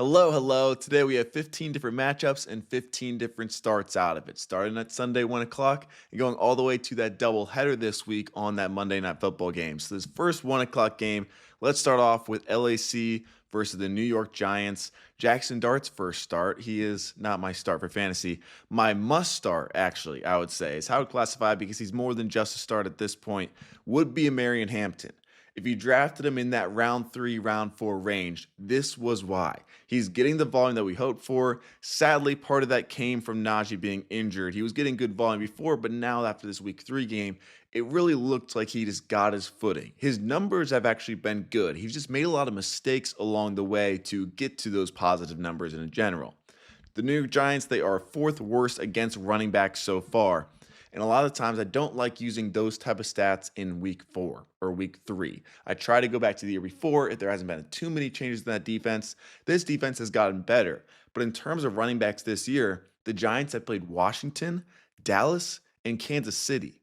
Hello, hello. Today we have 15 different matchups and 15 different starts out of it. Starting at Sunday, 1 o'clock, and going all the way to that doubleheader this week on that Monday Night Football game. So, this first 1 o'clock game, let's start off with LAC versus the New York Giants. Jackson Dart's first start. He is not my start for fantasy. My must start, actually, I would say, is how I would classify because he's more than just a start at this point, would be Omarion Hampton. If you drafted him in that round 3, round 4 range, this was why. He's getting the volume that we hoped for. Sadly, part of that came from Najee being injured. He was getting good volume before, but now after this week 3 game, it really looked like he just got his footing. His numbers have actually been good. He's just made a lot of mistakes along the way to get to those positive numbers in general. The New York Giants, they are 4th worst against running backs so far. And a lot of times I don't like using those type of stats in week 4 or week 3. I try to go back to the year before if there hasn't been too many changes in that defense. This defense has gotten better. But in terms of running backs this year, the Giants have played Washington, Dallas, and Kansas City.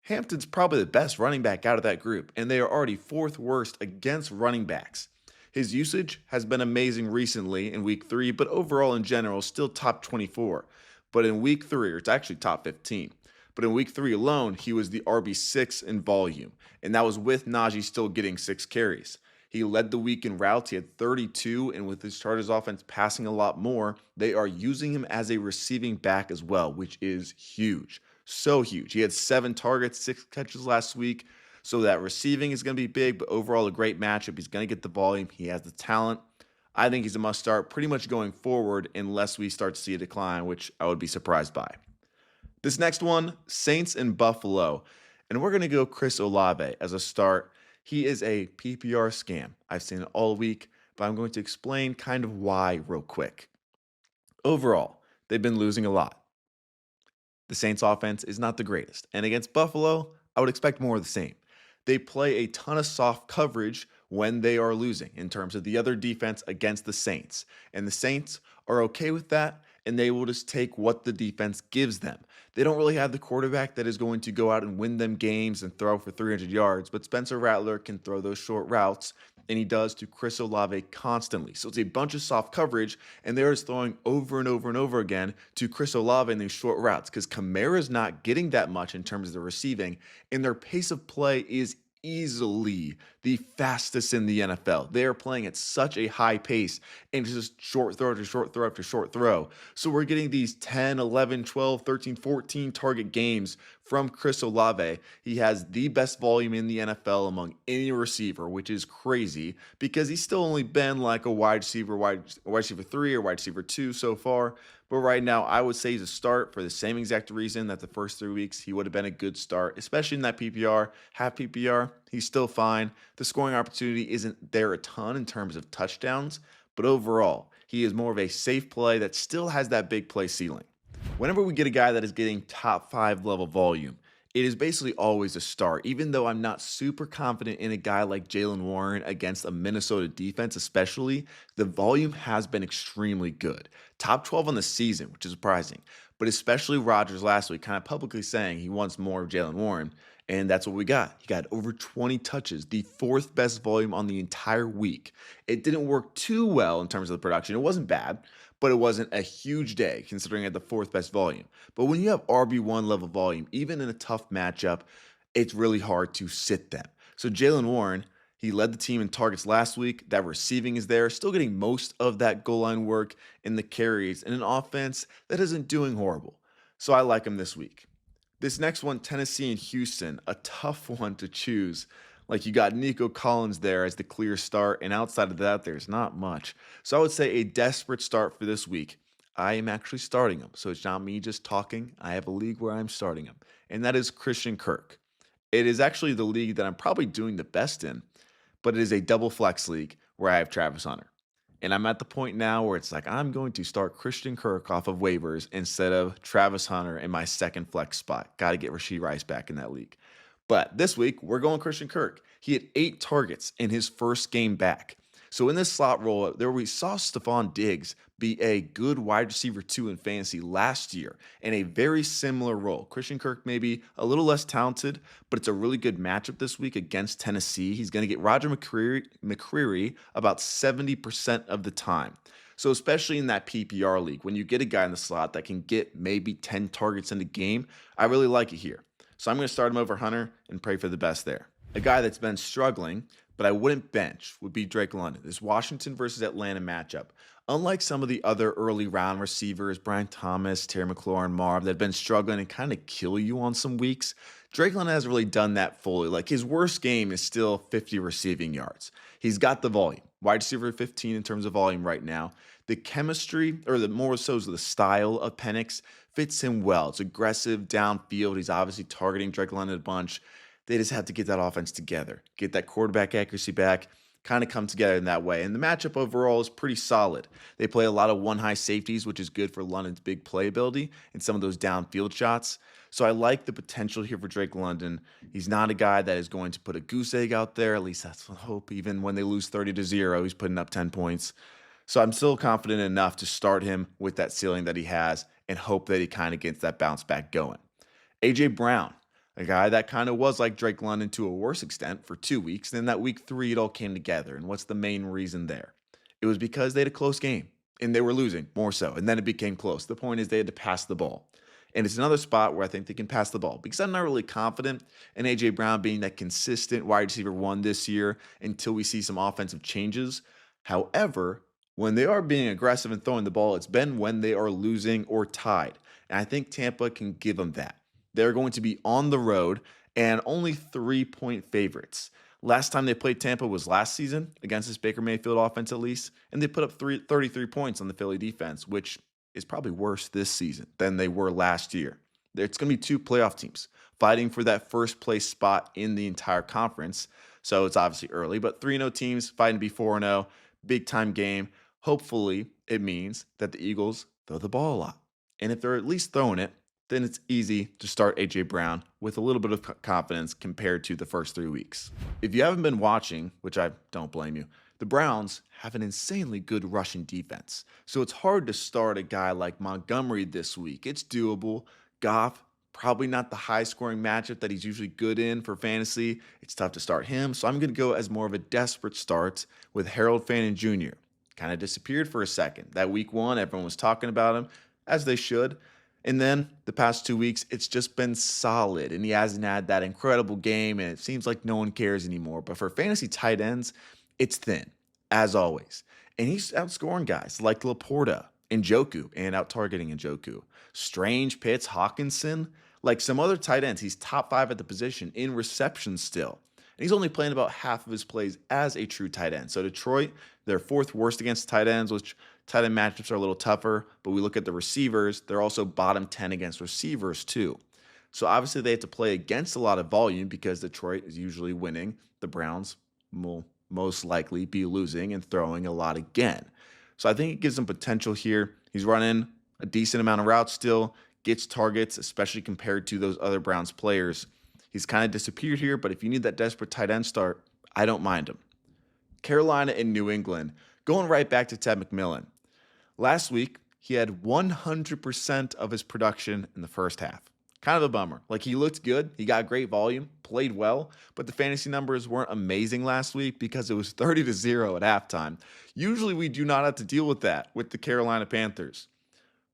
Hampton's probably the best running back out of that group, and they are already 4th worst against running backs. His usage has been amazing recently in week 3, but overall in general, still top 24. But in week 3, or it's actually top 15. But in week 3 alone, he was the RB6 in volume, and that was with Najee still getting 6 carries. He led the week in routes. He had 32, and with his Chargers offense passing a lot more, they are using him as a receiving back as well, which is huge. So huge. He had 7 targets, 6 catches last week, so that receiving is going to be big, but overall a great matchup. He's going to get the volume. He has the talent. I think he's a must start pretty much going forward unless we start to see a decline, which I would be surprised by. This next one, Saints and Buffalo. And we're going to go Chris Olave as a start. He is a PPR scam. I've seen it all week, but I'm going to explain kind of why real quick. Overall, they've been losing a lot. The Saints offense is not the greatest. And against Buffalo, I would expect more of the same. They play a ton of soft coverage when they are losing in terms of the other defense against the Saints. And the Saints are okay with that, and they will just take what the defense gives them. They don't really have the quarterback that is going to go out and win them games and throw for 300 yards, but Spencer Rattler can throw those short routes, and he does to Chris Olave constantly. So it's a bunch of soft coverage, and they're just throwing over and over and over again to Chris Olave in these short routes because Kamara's not getting that much in terms of the receiving, and their pace of play is easily the fastest in the NFL. They are playing at such a high pace and just short throw after short throw after short throw. So we're getting these 10, 11, 12, 13, 14 target games from Chris Olave. He has the best volume in the NFL among any receiver, which is crazy because he's still only been like a wide receiver 3 or wide receiver 2 so far. But right now, I would say he's a start for the same exact reason that the first 3 weeks he would have been a good start, especially in that PPR. Half PPR, he's still fine. The scoring opportunity isn't there a ton in terms of touchdowns, but overall, he is more of a safe play that still has that big play ceiling. Whenever we get a guy that is getting top 5 level volume, it is basically always a start, even though I'm not super confident in a guy like Jaylen Warren against a Minnesota defense, especially. The volume has been extremely good. Top 12 on the season, which is surprising, but especially Rodgers last week kind of publicly saying he wants more of Jaylen Warren, and that's what we got. He got over 20 touches, the 4th best volume on the entire week. It didn't work too well in terms of the production. It wasn't bad, but it wasn't a huge day considering at the 4th best volume. But when you have RB1 level volume, even in a tough matchup, it's really hard to sit them. So Jaylen Warren, he led the team in targets last week. That receiving is there, still getting most of that goal line work in the carries in an offense that isn't doing horrible. So I like him this week. This next one, Tennessee and Houston, a tough one to choose. Like you got Nico Collins there as the clear start, and outside of that, there's not much. So I would say a desperate start for this week. I am actually starting him, so it's not me just talking. I have a league where I'm starting him, and that is Christian Kirk. It is actually the league that I'm probably doing the best in, but it is a double flex league where I have Travis Hunter. And I'm at the point now where it's like I'm going to start Christian Kirk off of waivers instead of Travis Hunter in my second flex spot. Got to get Rashee Rice back in that league. But this week, we're going Christian Kirk. He had 8 targets in his first game back. So in this slot role, there we saw Stephon Diggs be a good wide receiver 2 in fantasy last year in a very similar role. Christian Kirk maybe a little less talented, but it's a really good matchup this week against Tennessee. He's going to get Roger McCreary about 70% of the time. So especially in that PPR league, when you get a guy in the slot that can get maybe 10 targets in the game, I really like it here. So I'm going to start him over Hunter and pray for the best there. A guy that's been struggling, but I wouldn't bench, would be Drake London. This Washington versus Atlanta matchup. Unlike some of the other early round receivers, Brian Thomas, Terry McLaurin, Marv, that have been struggling and kind of kill you on some weeks, Drake London hasn't really done that fully. Like his worst game is still 50 receiving yards. He's got the volume. Wide receiver 15 in terms of volume right now. The chemistry, or the more so the style of Penix, fits him well. It's aggressive downfield. He's obviously targeting Drake London a bunch. They just have to get that offense together, get that quarterback accuracy back, kind of come together in that way. And the matchup overall is pretty solid. They play a lot of one-high safeties, which is good for London's big playability and some of those downfield shots. So I like the potential here for Drake London. He's not a guy that is going to put a goose egg out there. At least that's the hope. Even when they lose 30-0, he's putting up 10 points. So I'm still confident enough to start him with that ceiling that he has and hope that he kind of gets that bounce back going. A.J. Brown, a guy that kind of was like Drake London to a worse extent for 2 weeks. Then that week 3, it all came together. And what's the main reason there? It was because they had a close game and they were losing more so. And then it became close. The point is they had to pass the ball. And it's another spot where I think they can pass the ball because I'm not really confident in A.J. Brown being that consistent wide receiver 1 this year until we see some offensive changes. However, when they are being aggressive and throwing the ball, it's been when they are losing or tied. And I think Tampa can give them that. They're going to be on the road and only 3-point favorites. Last time they played Tampa was last season against this Baker Mayfield offense at least, and they put up 33 points on the Philly defense, which is probably worse this season than they were last year. It's going to be 2 playoff teams fighting for that first place spot in the entire conference. So it's obviously early, but 3-0 teams fighting to be 4-0, big time game. Hopefully it means that the Eagles throw the ball a lot. And if they're at least throwing it, then it's easy to start A.J. Brown with a little bit of confidence compared to the first 3 weeks. If you haven't been watching, which I don't blame you, the Browns have an insanely good rushing defense. So it's hard to start a guy like Montgomery this week. It's doable. Goff, probably not the high-scoring matchup that he's usually good in for fantasy. It's tough to start him. So I'm going to go as more of a desperate start with Harold Fanin Jr. Kind of disappeared for a second. That week 1, everyone was talking about him, as they should. And then the past 2 weeks, it's just been solid. And he hasn't had that incredible game, and it seems like no one cares anymore. But for fantasy tight ends, it's thin, as always. And he's outscoring guys like Laporta, Njoku, and out-targeting Njoku. Strange, Pitts, Hawkinson, like some other tight ends. He's top 5 at the position in receptions still. And he's only playing about half of his plays as a true tight end. So Detroit, they're 4th worst against tight ends, which tight end matchups are a little tougher. But we look at the receivers, they're also bottom 10 against receivers too. So obviously they have to play against a lot of volume because Detroit is usually winning. The Browns will most likely be losing and throwing a lot again. So I think it gives him potential here. He's running a decent amount of routes still, gets targets, especially compared to those other Browns players. He's kind of disappeared here, but if you need that desperate tight end start, I don't mind him. Carolina and New England, going right back to Ted McMillan. Last week, he had 100% of his production in the first half. Kind of a bummer. Like, he looked good. He got great volume, played well, but the fantasy numbers weren't amazing last week because it was 30-0 at halftime. Usually we do not have to deal with that with the Carolina Panthers.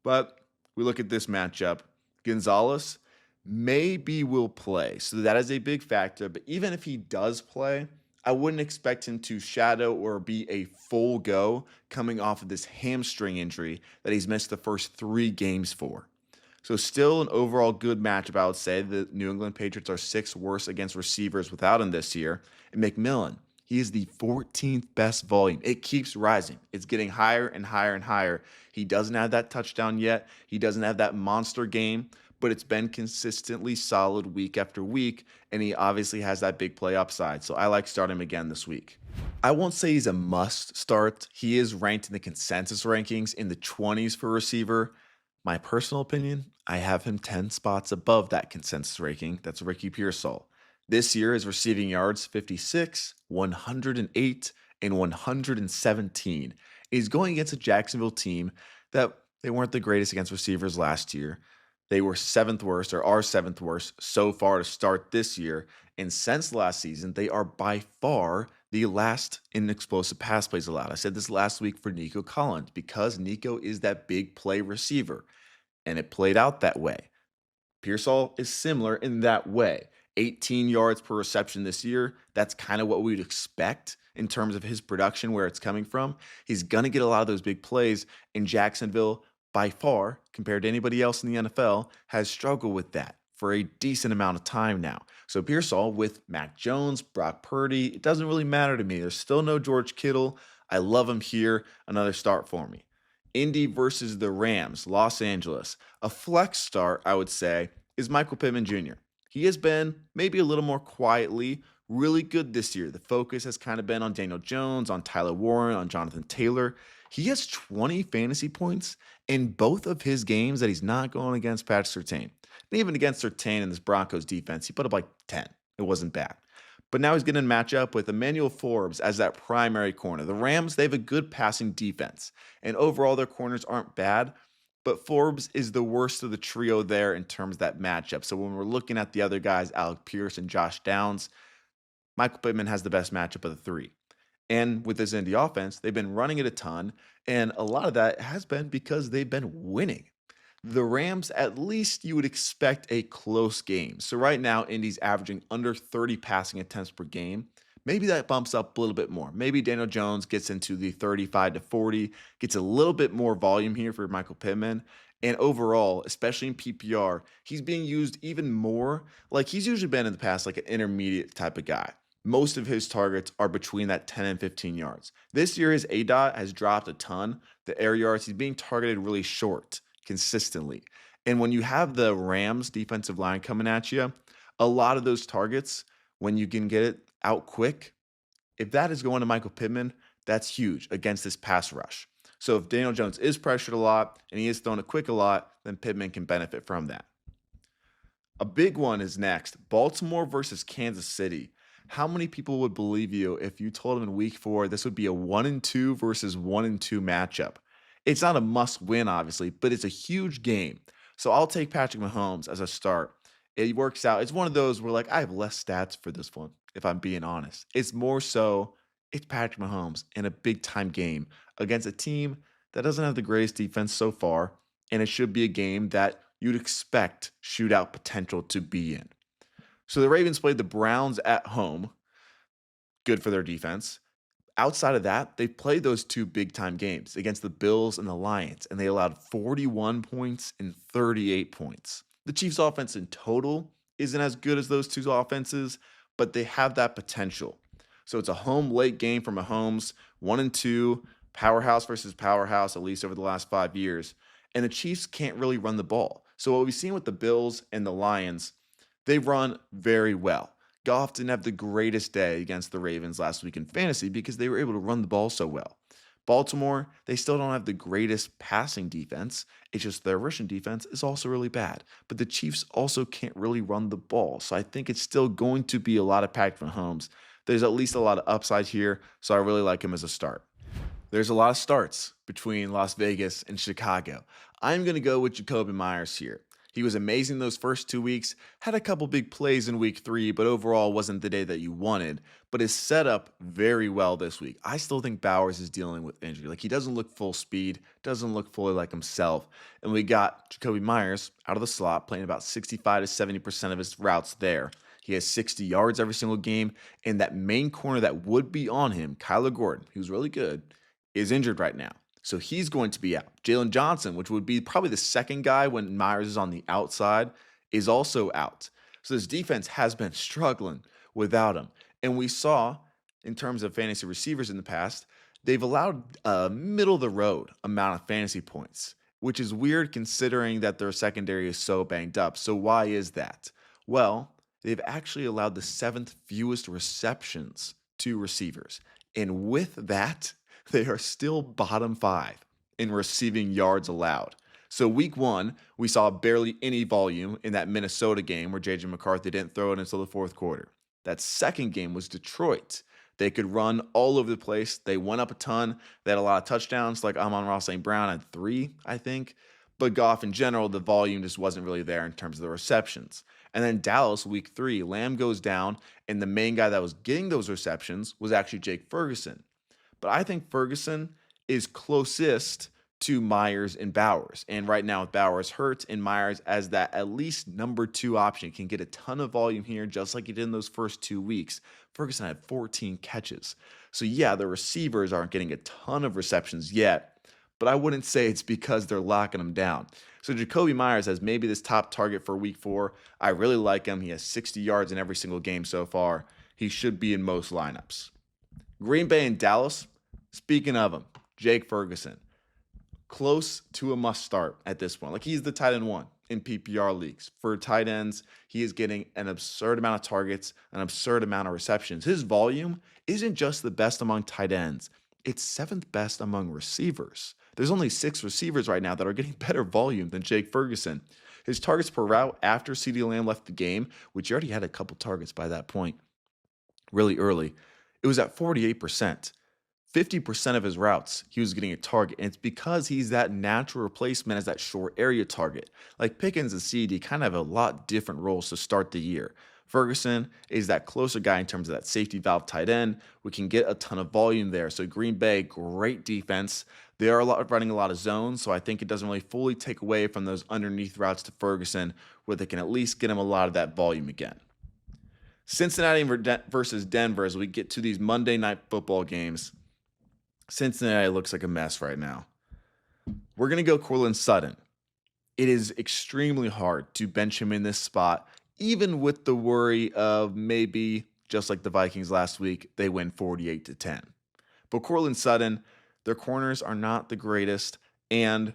But we look at this matchup. Gonzalez maybe will play. So that is a big factor. But even if he does play, I wouldn't expect him to shadow or be a full go coming off of this hamstring injury that he's missed the first 3 games for. So still an overall good matchup, I would say. The New England Patriots are 6th worst against receivers without him this year. And McMillan, he is the 14th best volume. It keeps rising. It's getting higher and higher and higher. He doesn't have that touchdown yet. He doesn't have that monster game, but it's been consistently solid week after week, and he obviously has that big play upside. So I like starting him again this week. I won't say he's a must start. He is ranked in the consensus rankings in the 20s for receiver. My personal opinion, I have him 10 spots above that consensus ranking. That's Ricky Pearsall. This year, his receiving yards, 56, 108, and 117. He's going against a Jacksonville team that they weren't the greatest against receivers last year. They were seventh worst, or are seventh worst so far to start this year. And since last season, they are by far the last in explosive pass plays allowed. I said this last week for Nico Collins because Nico is that big play receiver, and it played out that way. Pearsall is similar in that way. 18 yards per reception this year. That's kind of what we'd expect in terms of his production, where it's coming from. He's going to get a lot of those big plays, and Jacksonville, by far, compared to anybody else in the NFL, has struggled with that for a decent amount of time now. So Pearsall with Mac Jones, Brock Purdy, it doesn't really matter to me. There's still no George Kittle. I love him here. Another start for me. Indy versus the Rams, Los Angeles. A flex start, I would say, is Michael Pittman Jr. He has been maybe a little more quietly really good this year. The focus has kind of been on Daniel Jones, on Tyler Warren, on Jonathan Taylor. He has 20 fantasy points in both of his games that he's not going against Patrick Surtain. And even against Surtain in this Broncos defense, he put up like 10. It wasn't bad. But now he's going to match up with Emmanuel Forbes as that primary corner. The Rams, they have a good passing defense. And overall, their corners aren't bad. But Forbes is the worst of the trio there in terms of that matchup. So when we're looking at the other guys, Alec Pierce and Josh Downs, Michael Pittman has the best matchup of the three. And with this Indy offense, they've been running it a ton. And a lot of that has been because they've been winning. The Rams, at least you would expect a close game. So right now, Indy's averaging under 30 passing attempts per game. Maybe that bumps up a little bit more. Maybe Daniel Jones gets into the 35 to 40, gets a little bit more volume here for Michael Pittman. And overall, especially in PPR, he's being used even more. Like he's usually been in the past like an intermediate type of guy. Most of his targets are between that 10 and 15 yards. This year, his ADOT has dropped a ton. The air yards, he's being targeted really short consistently. And when you have the Rams defensive line coming at you, a lot of those targets, when you can get it out quick, if that is going to Michael Pittman, that's huge against this pass rush. So if Daniel Jones is pressured a lot and he is thrown it quick a lot, then Pittman can benefit from that. A big one is next, Baltimore versus Kansas City. How many people would believe you if you told them in week 4 this would be a 1-2 versus 1-2 matchup? It's not a must win, obviously, but it's a huge game. So I'll take Patrick Mahomes as a start. It works out. It's one of those where, like, I have less stats for this one, if I'm being honest. It's more so it's Patrick Mahomes in a big time game against a team that doesn't have the greatest defense so far. And it should be a game that you'd expect shootout potential to be in. So the Ravens played the Browns at home. Good for their defense. Outside of that, they played those two big-time games against the Bills and the Lions, and they allowed 41 points and 38 points. The Chiefs' offense in total isn't as good as those two offenses, but they have that potential. So it's a home late game for Mahomes, 1-2, powerhouse versus powerhouse, at least over the last 5 years. And the Chiefs can't really run the ball. So what we've seen with the Bills and the Lions, they run very well. Goff didn't have the greatest day against the Ravens last week in fantasy because they were able to run the ball so well. Baltimore, they still don't have the greatest passing defense. It's just their rushing defense is also really bad. But the Chiefs also can't really run the ball. So I think it's still going to be a lot of Patrick Mahomes. There's at least a lot of upside here, so I really like him as a start. There's a lot of starts between Las Vegas and Chicago. I'm going to go with Jakobi Meyers here. He was amazing those first 2 weeks, had a couple big plays in week 3, but overall wasn't the day that you wanted, but is set up very well this week. I still think Bowers is dealing with injury. Like, he doesn't look full speed, doesn't look fully like himself. And we got Jakobi Meyers out of the slot, playing about 65 to 70% of his routes there. He has 60 yards every single game, and that main corner that would be on him, Kyler Gordon, who's really good, is injured right now. So he's going to be out. Jalen Johnson, which would be probably the second guy when Myers is on the outside, is also out. So this defense has been struggling without him. And we saw, in terms of fantasy receivers in the past, they've allowed a middle-of-the-road amount of fantasy points, which is weird considering that their secondary is so banged up. So why is that? Well, they've actually allowed the 7th fewest receptions to receivers. And with that, they are still bottom 5 in receiving yards allowed. So week 1, we saw barely any volume in that Minnesota game where J.J. McCarthy didn't throw it until the 4th quarter. That second game was Detroit. They could run all over the place. They went up a ton. They had a lot of touchdowns, like Amon-Ra St. Brown had 3, I think. But Goff in general, the volume just wasn't really there in terms of the receptions. And then Dallas, week 3, Lamb goes down, and the main guy that was getting those receptions was actually Jake Ferguson. But I think Ferguson is closest to Meyers and Bowers. And right now with Bowers hurt and Meyers as that at least number 2 option, can get a ton of volume here just like he did in those first 2 weeks. Ferguson had 14 catches. So yeah, the receivers aren't getting a ton of receptions yet, but I wouldn't say it's because they're locking them down. So Jakobi Meyers has maybe this top target for week 4. I really like him. He has 60 yards in every single game so far. He should be in most lineups. Green Bay and Dallas, speaking of him, Jake Ferguson. Close to a must start at this point. Like, he's the tight end 1 in PPR leagues. For tight ends, he is getting an absurd amount of targets, an absurd amount of receptions. His volume isn't just the best among tight ends, it's 7th best among receivers. There's only 6 receivers right now that are getting better volume than Jake Ferguson. His targets per route after CeeDee Lamb left the game, which he already had a couple targets by that point, really early, it was at 48%. 50% of his routes, he was getting a target, and it's because he's that natural replacement as that short area target. Like Pickens and CD kind of have a lot different roles to start the year. Ferguson is that closer guy in terms of that safety valve tight end. We can get a ton of volume there. So Green Bay, great defense. They are running a lot of zones, so I think it doesn't really fully take away from those underneath routes to Ferguson, where they can at least get him a lot of that volume again. Cincinnati versus Denver as we get to these Monday Night Football games. Cincinnati looks like a mess right now. We're going to go Courtland Sutton. It is extremely hard to bench him in this spot, even with the worry of maybe, just like the Vikings last week, they win 48-10. But Courtland Sutton, their corners are not the greatest, and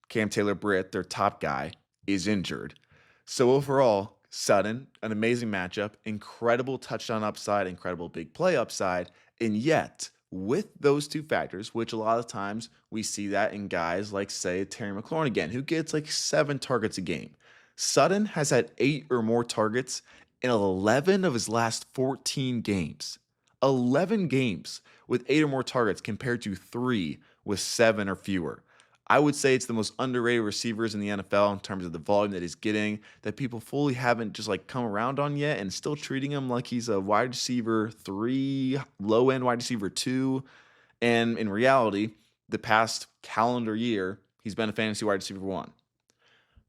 Cam Taylor-Britt, their top guy, is injured. So overall, Sutton, an amazing matchup, incredible touchdown upside, incredible big play upside, and yet with those 2 factors, which a lot of times we see that in guys like, say, Terry McLaurin again, who gets like 7 targets a game. Sutton has had 8 or more targets in 11 of his last 14 games. 11 games with 8 or more targets compared to 3 with 7 or fewer. I would say it's the most underrated receivers in the NFL in terms of the volume that he's getting, that people fully haven't just like come around on yet, and still treating him like he's a wide receiver 3, low-end wide receiver 2. And in reality, the past calendar year, he's been a fantasy wide receiver 1.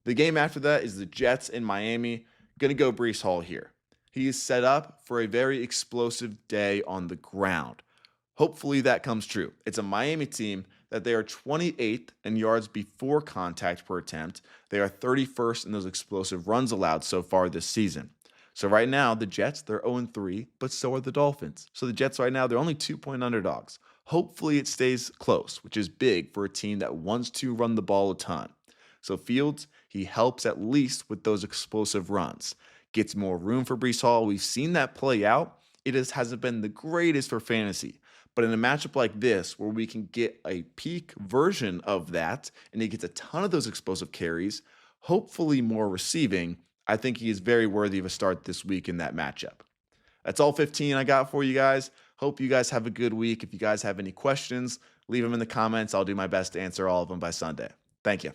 The game after that is the Jets in Miami. Gonna go Breece Hall here. He is set up for a very explosive day on the ground. Hopefully that comes true. It's a Miami team that they are 28th in yards before contact per attempt. They are 31st in those explosive runs allowed so far this season. So right now, the Jets, they're 0-3, but so are the Dolphins. So the Jets right now, they're only 2-point underdogs. Hopefully it stays close, which is big for a team that wants to run the ball a ton. So Fields, he helps at least with those explosive runs. Gets more room for Breece Hall. We've seen that play out. It hasn't been the greatest for fantasy. But in a matchup like this, where we can get a peak version of that, and he gets a ton of those explosive carries, hopefully more receiving, I think he is very worthy of a start this week in that matchup. That's all 15 I got for you guys. Hope you guys have a good week. If you guys have any questions, leave them in the comments. I'll do my best to answer all of them by Sunday. Thank you.